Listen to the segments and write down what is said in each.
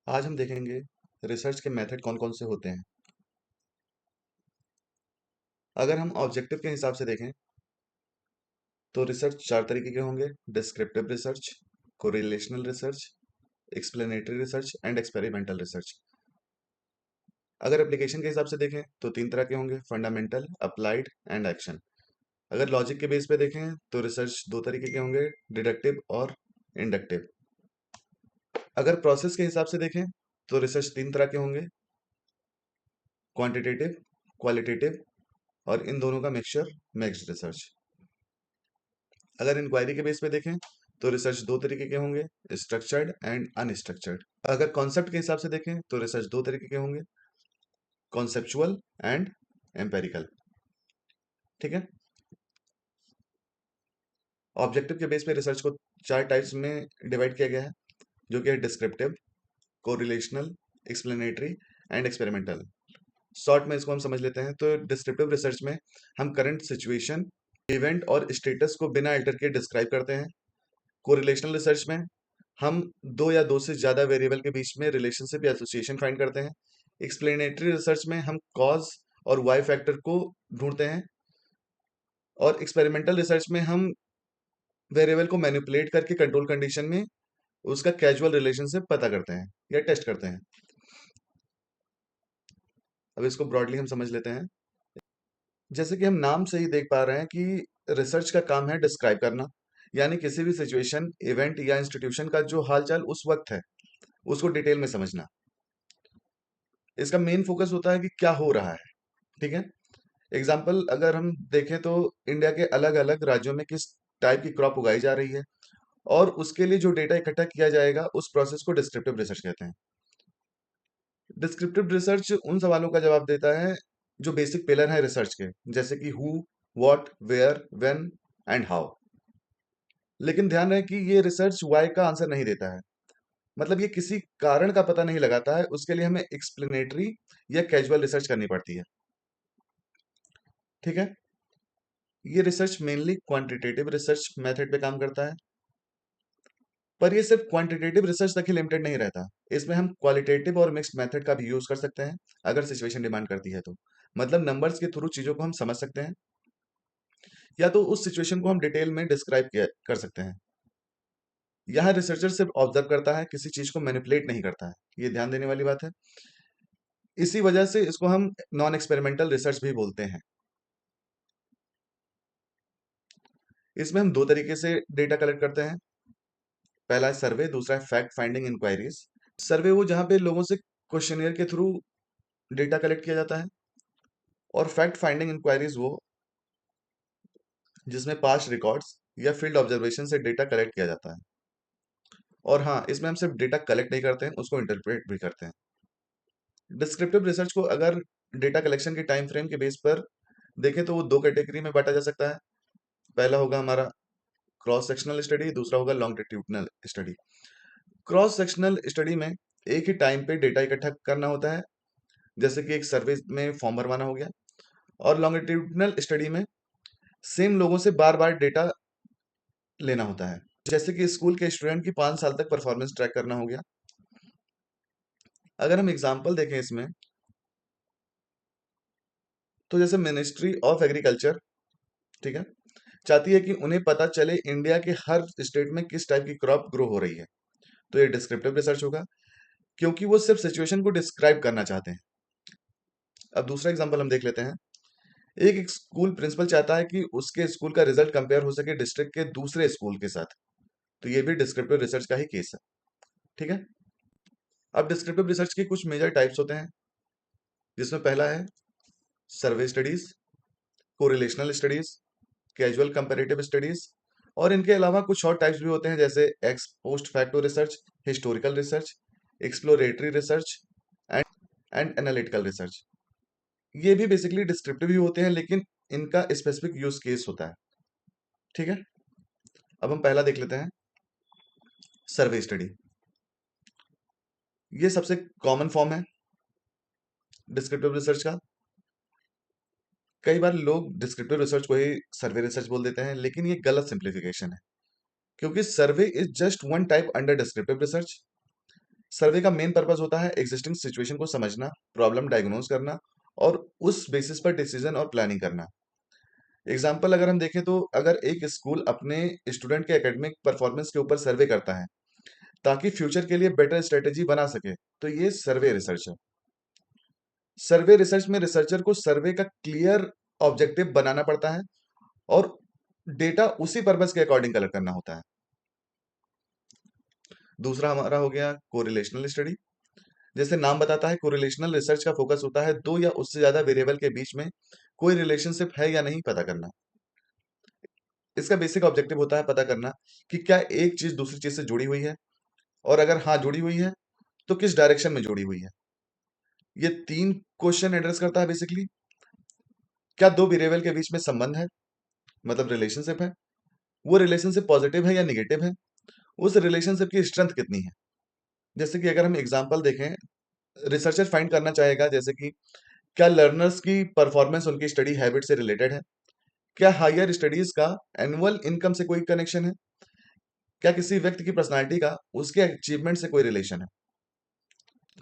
आज हम देखेंगे रिसर्च के मेथड कौन कौन से होते हैं। अगर हम ऑब्जेक्टिव के हिसाब से देखें तो रिसर्च चार तरीके के होंगे: descriptive research, correlational research, explanatory research and experimental research. अगर एप्लीकेशन के हिसाब से देखें तो तीन तरह के होंगे: फंडामेंटल, अप्लाइड एंड एक्शन। अगर लॉजिक के बेस पे देखें तो रिसर्च दो तरीके के होंगे: डिडक्टिव और इंडक्टिव। अगर प्रोसेस के हिसाब से देखें तो रिसर्च तीन तरह के होंगे: क्वांटिटेटिव, क्वालिटेटिव और इन दोनों का मिक्सचर मिक्स्ड रिसर्च। अगर इंक्वायरी के बेस पे देखें तो रिसर्च दो तरीके के होंगे: स्ट्रक्चर्ड एंड अनस्ट्रक्चर्ड। अगर कॉन्सेप्ट के हिसाब से देखें तो रिसर्च दो तरीके के होंगे: कॉन्सेप्चुअल एंड एम्पेरिकल। ठीक है। ऑब्जेक्टिव के बेस पे रिसर्च को चार टाइप्स में डिवाइड किया गया है, जो कि है descriptive, correlational, explanatory and experimental. Short में इसको हम समझ लेते हैं तो डिस्क्रिप्टिव रिसर्च में हम करंट सिचुएशन, इवेंट और स्टेटस को बिना अल्टर के डिस्क्राइब करते हैं। कोरिलेशनल रिसर्च में हम दो या दो से ज्यादा वेरिएबल के बीच में रिलेशनशिप या एसोसिएशन फाइंड करते हैं। एक्सप्लेनेटरी रिसर्च में हम कॉज और वाई फैक्टर को ढूंढते हैं। और एक्सपेरिमेंटल रिसर्च में हम वेरिएबल को मैनिपुलेट करके कंट्रोल कंडीशन में उसका कैजुअल रिलेशनशिप पता करते हैं या टेस्ट करते हैं। अब इसको ब्रॉडली हम समझ लेते हैं। जैसे कि हम नाम से ही देख पा रहे हैं कि रिसर्च का काम है डिस्क्राइब करना, यानी किसी भी सिचुएशन, इवेंट या इंस्टीट्यूशन का जो हालचाल उस वक्त है उसको डिटेल में समझना। इसका मेन फोकस होता है कि क्या हो रहा है। ठीक है। एग्जाम्पल अगर हम देखें तो इंडिया के अलग अलग राज्यों में किस टाइप की क्रॉप उगाई जा रही है और उसके लिए जो डेटा इकट्ठा किया जाएगा उस प्रोसेस को डिस्क्रिप्टिव रिसर्च कहते हैं। डिस्क्रिप्टिव रिसर्च उन सवालों का जवाब देता है जो बेसिक पिलर हैं रिसर्च के, जैसे कि who, what, where, when and how. लेकिन ध्यान रहे कि ये रिसर्च वाई का आंसर नहीं देता है, मतलब ये किसी कारण का पता नहीं लगाता है। उसके लिए हमें एक्सप्लेनेटरी या कैजुअल रिसर्च करनी पड़ती है। ठीक है। ये research mainly quantitative research method पे काम करता है, पर ये सिर्फ क्वांटिटेटिव रिसर्च तक ही लिमिटेड नहीं रहता। इसमें हम क्वालिटेटिव और मिक्स्ड मेथड का भी यूज कर सकते हैं अगर सिचुएशन डिमांड करती है तो। मतलब नंबर्स के थ्रू चीजों को हम समझ सकते हैं या तो उस सिचुएशन को हम डिटेल में डिस्क्राइब कर सकते हैं। यहाँ रिसर्चर सिर्फ ऑब्जर्व करता है, किसी चीज को मैनिपुलेट नहीं करता है। ये ध्यान देने वाली बात है। इसी वजह से इसको हम नॉन एक्सपेरिमेंटल रिसर्च भी बोलते हैं। इसमें हम दो तरीके से डेटा कलेक्ट करते हैं। पहला है सर्वे, दूसरा है फैक्ट फाइंडिंग इंक्वायरीज। सर्वे वो जहाँ पे लोगों से क्वेश्चनियर के थ्रू डेटा कलेक्ट किया जाता है, और फैक्ट फाइंडिंग इंक्वायरीज वो जिसमें पास्ट रिकॉर्ड्स या फील्ड ऑब्जर्वेशन से डेटा कलेक्ट किया जाता है। और हाँ, इसमें हम सिर्फ डेटा कलेक्ट नहीं करते हैं, उसको इंटरप्रेट भी करते हैं। डिस्क्रिप्टिव रिसर्च को अगर डेटा कलेक्शन के टाइम फ्रेम के बेस पर देखें तो वो दो कैटेगरी में बांटा जा सकता है। पहला होगा हमारा क्रॉस सेक्शनल स्टडी, दूसरा होगा longitudinal study. Cross sectional study में एक ही टाइम पे डेटा इकट्ठा करना होता है, जैसे कि एक सर्वे में फॉर्म भरवाना हो गया। और लॉन्गिट्यूडनल स्टडी में सेम लोगों से बार बार डेटा लेना होता है, जैसे कि स्कूल के स्टूडेंट की 5 साल तक परफॉर्मेंस ट्रैक करना हो गया। अगर हम एग्जाम्पल देखें इसमें तो जैसे मिनिस्ट्री ऑफ एग्रीकल्चर, ठीक है, चाहती है कि उन्हें पता चले इंडिया के हर स्टेट में किस टाइप की क्रॉप ग्रो हो रही है, तो ये डिस्क्रिप्टिव रिसर्च होगा, क्योंकि वो सिर्फ सिचुएशन को डिस्क्राइब करना चाहते हैं। अब दूसरा एग्जांपल हम देख लेते हैं। एक स्कूल प्रिंसिपल चाहता है कि उसके स्कूल का रिजल्ट कंपेयर हो सके डिस्ट्रिक्ट के दूसरे स्कूल के साथ, तो ये भी डिस्क्रिप्टिव रिसर्च का ही केस है। ठीक है। अब डिस्क्रिप्टिव रिसर्च के कुछ मेजर टाइप्स होते हैं, जिसमें पहला है survey studies, correlational studies, casual comparative studies. और इनके अलावा कुछ और टाइप्स भी होते हैं, जैसे x post facto research, historical research, exploratory research and analytical research. ये भी बेसिकली डिस्क्रिप्टिव ही होते हैं, लेकिन इनका स्पेसिफिक यूज केस होता है। ठीक है। अब हम पहला देख लेते हैं, सर्वे स्टडी। ये सबसे कॉमन फॉर्म है डिस्क्रिप्टिव रिसर्च का। कई बार लोग डिस्क्रिप्टिव रिसर्च को ही सर्वे रिसर्च बोल देते हैं, लेकिन ये गलत सिंप्लीफिकेशन है, क्योंकि survey is just one type under descriptive research. Survey का मेन पर्पस होता है एग्जिस्टिंग सिचुएशन को समझना, प्रॉब्लम डायग्नोज करना और उस बेसिस पर डिसीजन और प्लानिंग करना। एग्जाम्पल अगर हम देखें तो अगर एक स्कूल अपने स्टूडेंट के एकेडमिक परफॉर्मेंस के ऊपर सर्वे करता है ताकि फ्यूचर के लिए बेटर स्ट्रेटेजी बना सके, तो ये सर्वे रिसर्च है। सर्वे रिसर्च में रिसर्चर को सर्वे का क्लियर ऑब्जेक्टिव बनाना पड़ता है और डेटा उसी पर्पस के अकॉर्डिंग कलेक्ट करना होता है। दूसरा हमारा हो गया कोरिलेशनल स्टडी। जैसे नाम बताता है, कोरिलेशनल रिसर्च का फोकस होता है दो या उससे ज्यादा वेरिएबल के बीच में कोई रिलेशनशिप है या नहीं पता करना। इसका बेसिक ऑब्जेक्टिव होता है पता करना कि क्या एक चीज दूसरी चीज से जुड़ी हुई है, और अगर हाँ जुड़ी हुई है तो किस डायरेक्शन में जुड़ी हुई है। ये तीन क्वेश्चन एड्रेस करता है बेसिकली। क्या दो वेरिएबल के बीच में संबंध है, मतलब रिलेशनशिप है, वो रिलेशनशिप पॉजिटिव है या निगेटिव है, उस रिलेशनशिप की स्ट्रेंथ कितनी है। जैसे कि अगर हम एग्जांपल देखें, रिसर्चर फाइंड करना चाहेगा जैसे कि क्या लर्नर्स की परफॉर्मेंस उनकी स्टडी हैबिट से रिलेटेड है, क्या हायर स्टडीज का एनुअल इनकम से कोई कनेक्शन है, क्या किसी व्यक्ति की पर्सनालिटी का उसके अचीवमेंट से कोई रिलेशन है।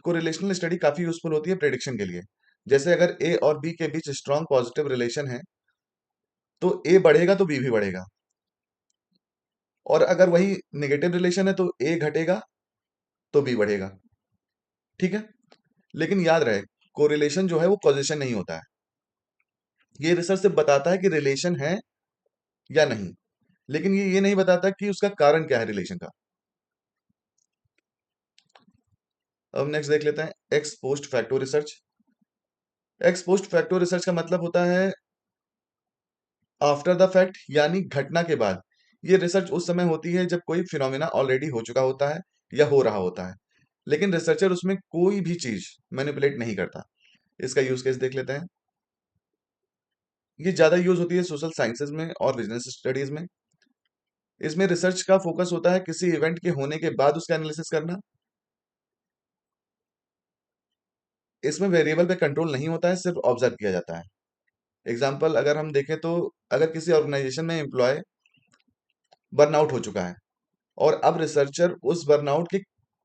कोरिलेशनल स्टडी काफी यूजफुल होती है प्रेडिक्शन के लिए। जैसे अगर ए और बी के बीच स्ट्रांग पॉजिटिव रिलेशन है तो ए बढ़ेगा तो बी भी बढ़ेगा, और अगर वही नेगेटिव रिलेशन है तो ए घटेगा तो बी बढ़ेगा। ठीक है, लेकिन याद रहे कोरिलेशन जो है वो कॉजेशन नहीं होता है। ये रिसर्च सिर्फ बताता है कि रिलेशन है या नहीं, लेकिन ये नहीं बताता कि उसका कारण क्या है रिलेशन का। अब नेक्स्ट देख लेते हैं x post facto research. X post facto research का मतलब होता है आफ्टर द फैक्ट, यानी घटना के बाद। ये रिसर्च उस समय होती है जब कोई फिनोमिना ऑलरेडी हो चुका होता है या हो रहा होता है, लेकिन रिसर्चर उसमें कोई भी चीज मैनिपुलेट नहीं करता। इसका यूज केस देख लेते हैं। ये ज्यादा यूज होती है सोशल साइंसेज में और बिजनेस स्टडीज में। इसमें रिसर्च का फोकस होता है किसी इवेंट के होने के बाद उसका एनालिसिस करना। इसमें वेरिएबल पे कंट्रोल नहीं होता है, सिर्फ ऑब्जर्व किया जाता है। एग्जाम्पल अगर हम देखें तो अगर किसी ऑर्गेनाइजेशन में एम्प्लॉय बर्नआउट हो चुका है और अब रिसर्चर उस बर्नआउट के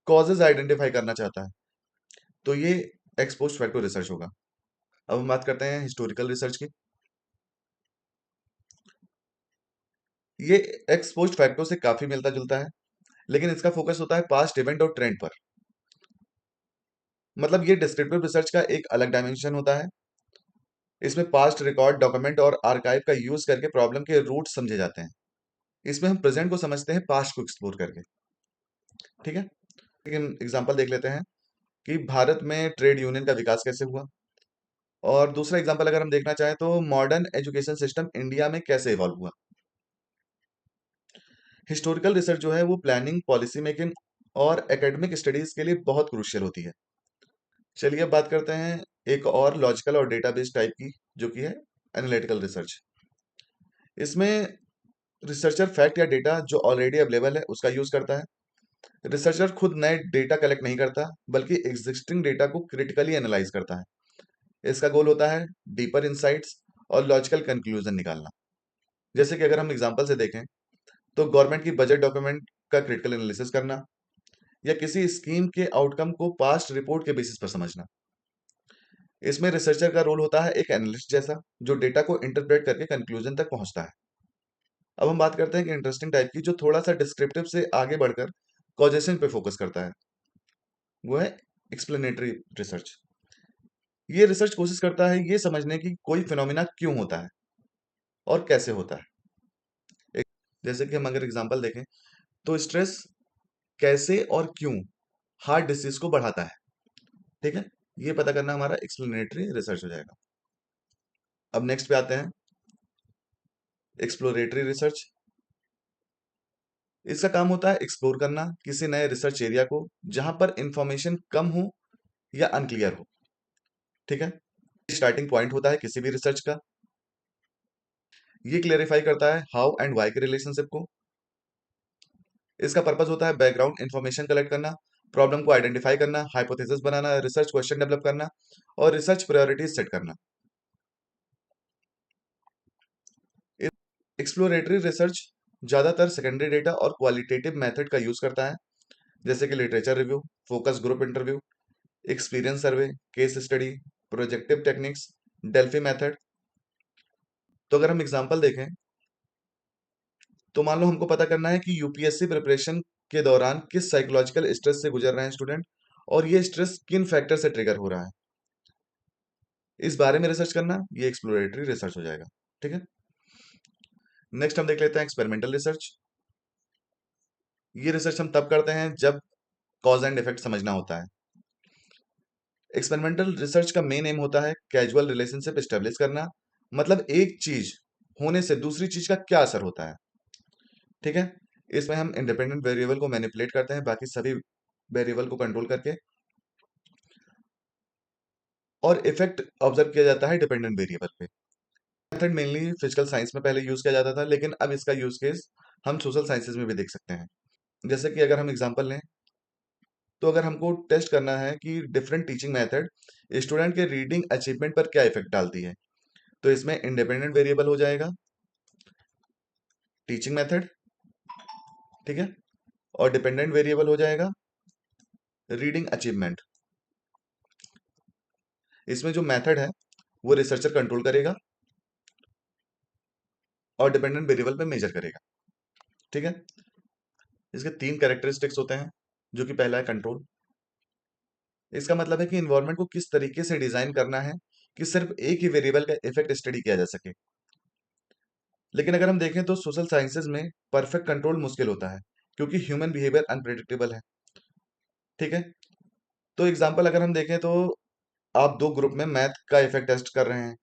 कॉजेज आइडेंटिफाई करना चाहता है, तो ये एक्सपोस्ट फैक्टर रिसर्च होगा। अब हम बात करते हैं हिस्टोरिकल रिसर्च की। ये एक्सपोस्ट फैक्टों से काफी मिलता जुलता है, लेकिन इसका फोकस होता है पास्ट इवेंट और ट्रेंड पर। मतलब ये डिस्क्रिप्टिव रिसर्च का एक अलग डायमेंशन होता है। इसमें पास्ट रिकॉर्ड, डॉक्यूमेंट और आर्काइव का यूज करके प्रॉब्लम के रूट समझे जाते हैं। इसमें हम प्रेजेंट को समझते हैं पास्ट को एक्सप्लोर करके। ठीक है, लेकिन एग्जांपल देख लेते हैं कि भारत में ट्रेड यूनियन का विकास कैसे हुआ, और दूसरा एग्जांपल अगर हम देखना चाहें तो मॉडर्न एजुकेशन सिस्टम इंडिया में कैसे इवॉल्व हुआ। हिस्टोरिकल रिसर्च जो है वो प्लानिंग, पॉलिसी मेकिंग और एकेडमिक स्टडीज के लिए बहुत क्रूशियल होती है। चलिए अब बात करते हैं एक और लॉजिकल और डेटाबेस टाइप की, जो कि है एनालिटिकल रिसर्च। इसमें रिसर्चर फैक्ट या डेटा जो ऑलरेडी अवेलेबल है उसका यूज करता है। रिसर्चर खुद नए डेटा कलेक्ट नहीं करता, बल्कि एग्जिस्टिंग डेटा को क्रिटिकली एनालाइज करता है। इसका गोल होता है डीपर इंसाइट्स और लॉजिकल कंक्लूजन निकालना। जैसे कि अगर हम एग्जांपल से देखें तो गवर्नमेंट की बजट डॉक्यूमेंट का क्रिटिकल एनालिसिस करना, या किसी स्कीम के आउटकम को पास्ट रिपोर्ट के बेसिस पर समझना। इसमें रिसर्चर का रोल होता है एक एनालिस्ट जैसा, जो डेटा को इंटरप्रेट करके कंक्लूजन तक पहुंचता है। अब हम बात करते हैं कि इंटरेस्टिंग टाइप की, जो थोड़ा सा डिस्क्रिप्टिव से आगे बढ़कर कॉजेशन पे फोकस करता है, वो है एक्सप्लेनेटरी रिसर्च। ये रिसर्च कोशिश करता है ये समझने की कोई फिनोमिना क्यों होता है और कैसे होता है। एक, जैसे कि हम अगर एग्जांपल देखें तो स्ट्रेस कैसे और क्यों हार्ट डिसीज को बढ़ाता है। ठीक है, ये पता करना हमारा एक्सप्लेनेटरी रिसर्च हो जाएगा। अब नेक्स्ट पे आते हैं एक्सप्लोरेटरी रिसर्च। इसका काम होता है एक्सप्लोर करना किसी नए रिसर्च एरिया को जहां पर इंफॉर्मेशन कम हो या अनक्लियर हो। ठीक है, स्टार्टिंग पॉइंट होता है किसी भी रिसर्च का। ये क्लेरिफाई करता है हाउ एंड वाई के रिलेशनशिप को। इसका पर्पस होता है बैकग्राउंड इंफॉर्मेशन कलेक्ट करना, प्रॉब्लम को आइडेंटिफाई करना, हाइपोथेसिस बनाना, रिसर्च क्वेश्चन डेवलप करना और रिसर्च प्रायोरिटीज सेट करना। एक्सप्लोरेटरी रिसर्च ज्यादातर सेकेंडरी डेटा और क्वालिटेटिव मेथड का यूज करता है। जैसे कि literature review, focus group interview, experience survey, case study, projective techniques, Delphi method. तो अगर हम एग्जांपल देखें, तो मान लो हमको पता करना है कि यूपीएससी प्रिपरेशन के दौरान किस साइकोलॉजिकल स्ट्रेस से गुजर रहे हैं स्टूडेंट, और ये स्ट्रेस किन फैक्टर से ट्रिगर हो रहा है, इस बारे में रिसर्च करना, ये एक्सप्लोरेटरी रिसर्च हो जाएगा। ठीक है। नेक्स्ट हम देख लेते हैं एक्सपेरिमेंटल रिसर्च। ये रिसर्च हम तब करते हैं जब कॉज एंड इफेक्ट समझना होता है। एक्सपेरिमेंटल रिसर्च का मेन एम होता है कैजुअल रिलेशनशिप स्टेब्लिश करना, मतलब एक चीज होने से दूसरी चीज का क्या असर होता है। ठीक है। इसमें हम इंडिपेंडेंट वेरिएबल को मैनिपुलेट करते हैं बाकी सभी वेरिएबल को कंट्रोल करके, और इफेक्ट ऑब्जर्व किया जाता है डिपेंडेंट वेरिएबल पे। मेथड मेनली फिजिकल साइंस में पहले यूज किया जाता था, लेकिन अब इसका यूज केस हम सोशल साइंसेज में भी देख सकते हैं। जैसे कि अगर हम एग्जांपल लें, तो अगर हमको टेस्ट करना है कि डिफरेंट टीचिंग मेथड स्टूडेंट के रीडिंग अचीवमेंट पर क्या इफेक्ट डालती है, तो इसमें इंडिपेंडेंट वेरिएबल हो जाएगा टीचिंग मेथड। ठीक है। और डिपेंडेंट वेरिएबल हो जाएगा रीडिंग अचीवमेंट। इसमें जो मेथड है वो रिसर्चर कंट्रोल करेगा और डिपेंडेंट वेरिएबल पे मेजर करेगा। ठीक है। इसके तीन कैरेक्टरिस्टिक्स होते हैं, जो कि पहला है कंट्रोल। इसका मतलब है कि इन्वायरमेंट को किस तरीके से डिजाइन करना है कि सिर्फ एक ही वेरिएबल का इफेक्ट स्टडी किया जा सके। लेकिन अगर हम देखें तो सोशल साइंसेज में परफेक्ट कंट्रोल मुश्किल होता है, क्योंकि ह्यूमन बिहेवियर अनप्रेडिक्टेबल है। ठीक है। तो एग्जाम्पल अगर हम देखें, तो आप दो ग्रुप में मैथ का इफेक्ट टेस्ट कर रहे हैं,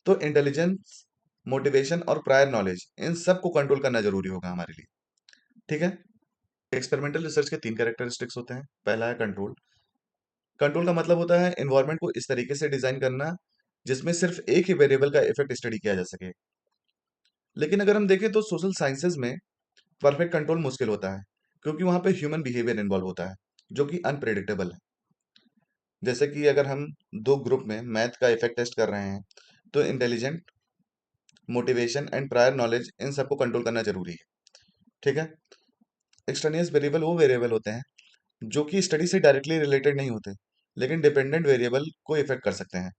तो इंटेलिजेंस, मोटिवेशन और प्रायर नॉलेज, इन सब को कंट्रोल करना जरूरी होगा हमारे लिए। ठीक है। एक्सपेरिमेंटल रिसर्च के तीन कैरेक्टरिस्टिक्स होते हैं। पहला है कंट्रोल। कंट्रोल का मतलब होता है एनवायरनमेंट को इस तरीके से डिजाइन करना जिसमें सिर्फ एक ही वेरिएबल का इफेक्ट स्टडी किया जा सके। लेकिन अगर हम देखें तो सोशल साइंसेज में परफेक्ट कंट्रोल मुश्किल होता है, क्योंकि वहां पे ह्यूमन बिहेवियर इन्वॉल्व होता है जो कि अनप्रेडिक्टेबल है। जैसे कि अगर हम दो ग्रुप में मैथ का इफेक्ट टेस्ट कर रहे हैं, तो intelligent, motivation and prior knowledge, इन सबको कंट्रोल करना जरूरी है। ठीक है। एक्सट्रेनियस वेरिएबल वो वेरिएबल होते हैं जो कि स्टडी से डायरेक्टली रिलेटेड नहीं होते, लेकिन डिपेंडेंट वेरिएबल को इफेक्ट कर सकते हैं।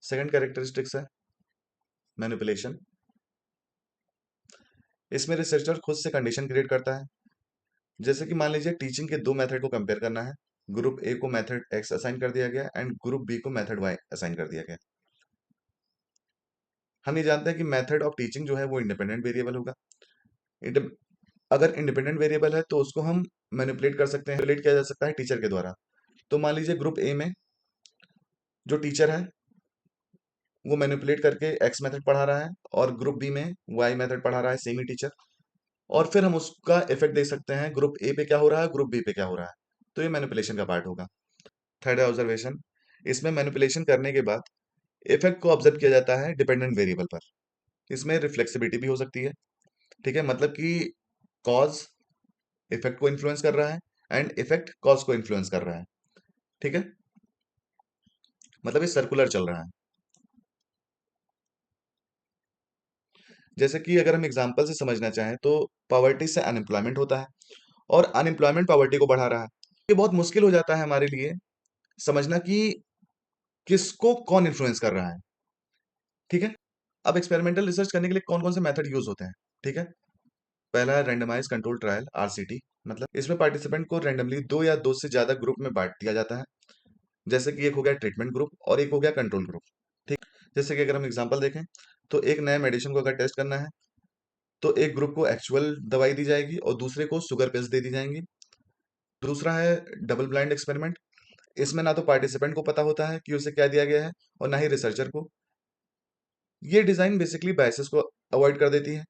सेकंड कैरेक्टरिस्टिक्स है मैनिपुलेशन। इसमें रिसर्चर खुद से कंडीशन क्रिएट करता है। जैसे कि मान लीजिए टीचिंग के दो मेथड को कंपेयर करना है, ग्रुप ए को मेथड एक्स असाइन कर दिया गया एंड ग्रुप बी को मेथड वाई असाइन कर दिया गया। हम ये जानते हैं कि मेथड ऑफ टीचिंग जो है वो इंडिपेंडेंट वेरिएबल होगा। इंड- अगर इंडिपेंडेंट वेरिएबल है तो उसको हम मैनिपुलेट कर सकते हैं, मैनिपुलेट किया जा सकता है टीचर के द्वारा। तो मान लीजिए ग्रुप ए में जो टीचर है वो मैनिपुलेट करके एक्स मेथड पढ़ा रहा है, और ग्रुप बी में वाई मेथड पढ़ा रहा है सेम ही टीचर, और फिर हम उसका इफेक्ट देख सकते हैं ग्रुप ए पे क्या हो रहा है, ग्रुप बी पे क्या हो रहा है। तो ये मैनिपुलेशन का पार्ट होगा। थर्ड है ऑब्जर्वेशन। इसमें मैनिपुलेशन करने के बाद इफेक्ट को ऑब्जर्व किया जाता है डिपेंडेंट वेरिएबल पर। इसमें रिफ्लेक्सिबिलिटी भी हो सकती है। ठीक है। मतलब कि कॉज इफेक्ट को इन्फ्लुएंस कर रहा है एंड इफेक्ट कॉज को इन्फ्लुएंस कर रहा है। ठीक है। मतलब ये सर्कुलर चल रहा है। जैसे कि अगर हम एग्जांपल से समझना चाहें, तो पॉवर्टी से अनएम्प्लॉयमेंट होता है, और अनएम्प्लॉयमेंट पॉवर्टी को बढ़ा रहा है। ये बहुत मुश्किल हो जाता है हमारे लिए समझना कि किसको कौन इन्फ्लुएंस कर रहा है। ठीक है। अब एक्सपेरिमेंटल रिसर्च करने के लिए कौन कौन से मेथड यूज होते हैं। ठीक है। पहला है रैंडमाइज कंट्रोल ट्रायल, आरसीटी। मतलब इसमें पार्टिसिपेंट को रैंडमली दो या दो से ज्यादा ग्रुप में बांट दिया जाता है। जैसे कि एक हो गया ट्रीटमेंट ग्रुप और एक हो गया कंट्रोल ग्रुप। ठीक। जैसे कि अगर हम एग्जांपल देखें, तो एक नए मेडिसिन को अगर टेस्ट करना है, तो एक ग्रुप को एक्चुअल दवाई दी जाएगी और दूसरे को शुगर पिल्स दे दी जाएंगी। दूसरा है डबल ब्लाइंड एक्सपेरिमेंट। इसमें ना तो पार्टिसिपेंट को पता होता है कि उसे क्या दिया गया है, और ना ही रिसर्चर को। ये डिजाइन बेसिकली बायसेस को अवॉइड कर देती है।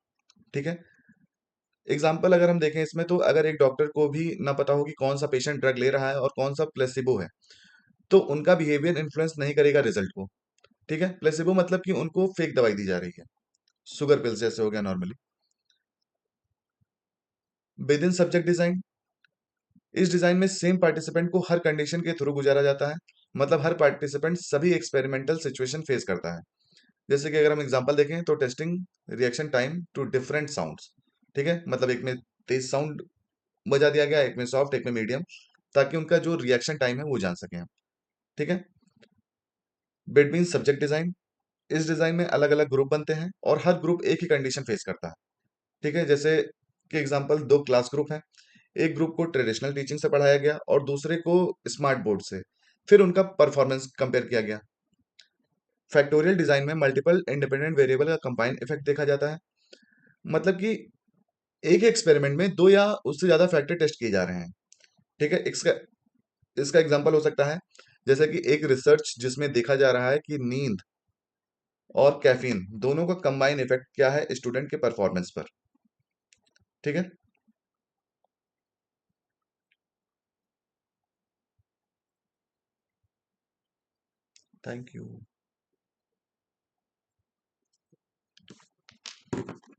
ठीक है। एग्जाम्पल अगर हम देखें इसमें, तो अगर एक डॉक्टर को भी ना पता हो कि कौन सा पेशेंट ड्रग ले रहा है और कौन सा प्लेसिबो है, तो उनका बिहेवियर इन्फ्लुएंस नहीं करेगा रिजल्ट को। ठीक है। प्लेसिबो मतलब कि उनको फेक दवाई दी जा रही है, शुगर पिल्स जैसे हो गया normally. Within subject design. इस डिजाइन में सेम पार्टिसिपेंट को हर कंडीशन के थ्रू गुजारा जाता है। मतलब हर पार्टिसिपेंट सभी एक्सपेरिमेंटल सिचुएशन फेस करता है। जैसे कि अगर हम एग्जांपल देखें, तो testing reaction time to different sounds. ठीक है। मतलब एक में तेज साउंड बजा दिया गया, एक में सॉफ्ट, एक में मीडियम, ताकि उनका जो रिएक्शन टाइम है वो जान सकें हम। ठीक है। Bit mean subject design. इस डिजाइन में अलग अलग ग्रुप बनते हैं और हर ग्रुप एक ही कंडीशन फेस करता है। ठीक है। जैसे कि एग्जांपल, दो क्लास ग्रुप हैं। एक ग्रुप को ट्रेडिशनल टीचिंग से पढ़ाया गया और दूसरे को स्मार्ट बोर्ड से। फिर उनका परफॉर्मेंस कंपेयर किया गया। फैक्टोरियल डिजाइन में मल्टीपल इंडिपेंडेंट वेरिएबल का कंबाइन इफेक्ट देखा जाता है। मतलब कि एक ही एक्सपेरिमेंट में दो या उससे ज्यादा फैक्टर टेस्ट किए जा रहे हैं। ठीक है। इसका इसका एग्जांपल हो सकता है, जैसे कि एक रिसर्च जिसमें देखा जा रहा है कि नींद और कैफीन दोनों का कंबाइन इफेक्ट क्या है स्टूडेंट के परफॉर्मेंस पर। ठीक है। Thank you.